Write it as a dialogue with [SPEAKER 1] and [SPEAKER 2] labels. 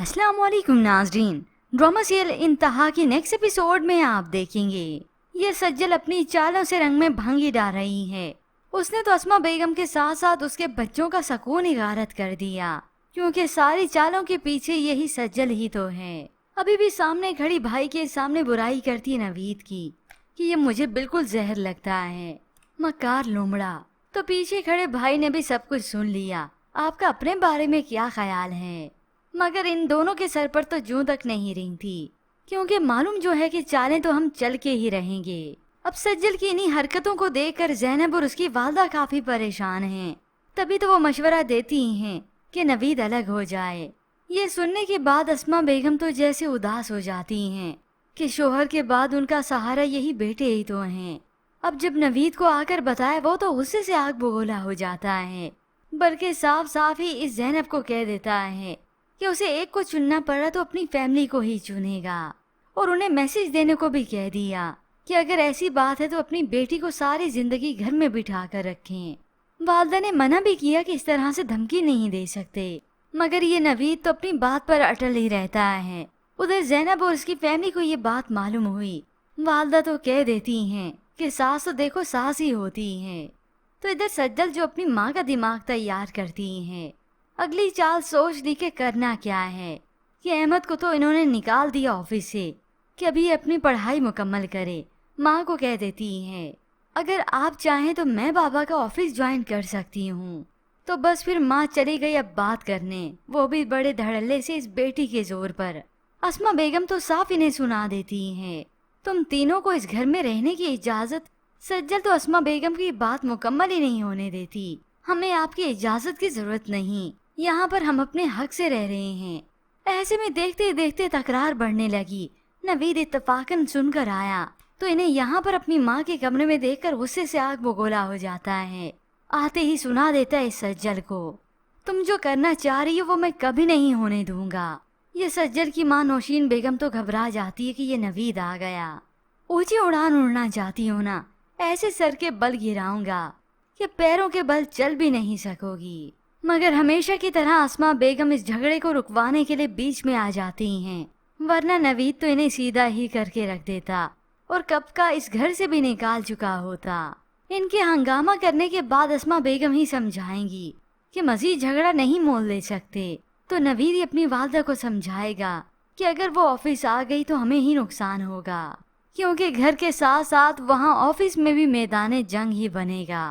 [SPEAKER 1] अस्सलाम वालेकुम नाज़रीन। ड्रामा सीरियल इंतहा के नेक्स्ट एपिसोड में आप देखेंगे ये सज्जल अपनी चालों से रंग में भंगी डाल रही है। उसने तो अस्मा बेगम के साथ साथ उसके बच्चों का सुकून ही गारत कर दिया, क्योंकि सारी चालों के पीछे यही सज्जल ही तो है। अभी भी सामने खड़ी भाई के सामने बुराई करती नवीद की कि ये मुझे बिल्कुल जहर लगता है, मकार लोमड़ा। तो पीछे खड़े भाई ने भी सब कुछ सुन लिया। आपका अपने बारे में क्या ख्याल है? मगर इन दोनों के सर पर तो जूं तक नहीं रही थी, क्योंकि मालूम जो है कि चालें तो हम चल के ही रहेंगे। अब सज्जल की इन्हीं हरकतों को देखकर ज़ैनब और उसकी वालदा काफी परेशान हैं। तभी तो वो मशवरा देती ही हैं कि नवीद अलग हो जाए। ये सुनने के बाद अस्मा बेगम तो जैसे उदास हो जाती हैं कि शोहर के बाद उनका सहारा यही बेटे ही तो हैं। अब जब नवीद को आकर बताया, वो तो गुस्से से आग बगोला हो जाता है, बल्कि साफ साफ ही इस ज़ैनब को कह देता है कि उसे एक को चुनना पड़ा तो अपनी फैमिली को ही चुनेगा। और उन्हें मैसेज देने को भी कह दिया कि अगर ऐसी बात है तो अपनी बेटी को सारी जिंदगी घर में बिठा कर रखें। वालदा ने मना भी किया कि इस तरह से धमकी नहीं दे सकते, मगर ये नवीद तो अपनी बात पर अटल ही रहता है। उधर ज़ैनब और उसकी फैमिली को ये बात मालूम हुई। वालदा तो कह देती हैं कि सास तो देखो सास ही होती है। तो इधर सज्जल जो अपनी माँ का दिमाग तैयार करती हैं, अगली चाल सोच ली कि करना क्या है। कि अहमद को तो इन्होंने निकाल दिया ऑफिस से कि अभी अपनी पढ़ाई मुकम्मल करे। माँ को कह देती हैं अगर आप चाहें तो मैं बाबा का ऑफिस ज्वाइन कर सकती हूँ। तो बस फिर माँ चली गई अब बात करने, वो भी बड़े धड़ल्ले से इस बेटी के जोर पर। अस्मा बेगम तो साफ इन्हें सुना देती हैं तुम तीनों को इस घर में रहने की इजाजत। सज्जल तो अस्मा बेगम की बात मुकम्मल ही नहीं होने देती। हमें आपकी इजाजत की जरूरत नहीं, यहाँ पर हम अपने हक से रह रहे हैं। ऐसे में देखते देखते तकरार बढ़ने लगी। नवीद इत्तफाकन सुनकर आया तो इन्हें यहाँ पर अपनी माँ के कमरे में देखकर गुस्से से आग बगोला हो जाता है। आते ही सुना देता है सज्जल को, तुम जो करना चाह रही हो वो मैं कभी नहीं होने दूंगा। ये सज्जल की माँ नौशीन बेगम तो घबरा जाती है कि ये नवीद आ गया। ऊंची उड़ान उड़ना चाहती हो ना, ऐसे सर के बल गिराऊंगा कि पैरों के बल चल भी नहीं सकोगी। मगर हमेशा की तरह अस्मा बेगम इस झगड़े को रुकवाने के लिए बीच में आ जाती हैं, वरना नवीद तो इन्हें सीधा ही करके रख देता और कब का इस घर से भी निकाल चुका होता। इनके हंगामा करने के बाद अस्मा बेगम ही समझाएंगी कि मजीद झगड़ा नहीं मोल ले सकते। तो नवीद ही अपनी वालदा को समझाएगा कि अगर वो ऑफिस आ गई तो हमें ही नुकसान होगा, क्योंकि घर के साथ साथ वहाँ ऑफिस में भी मैदान जंग ही बनेगा।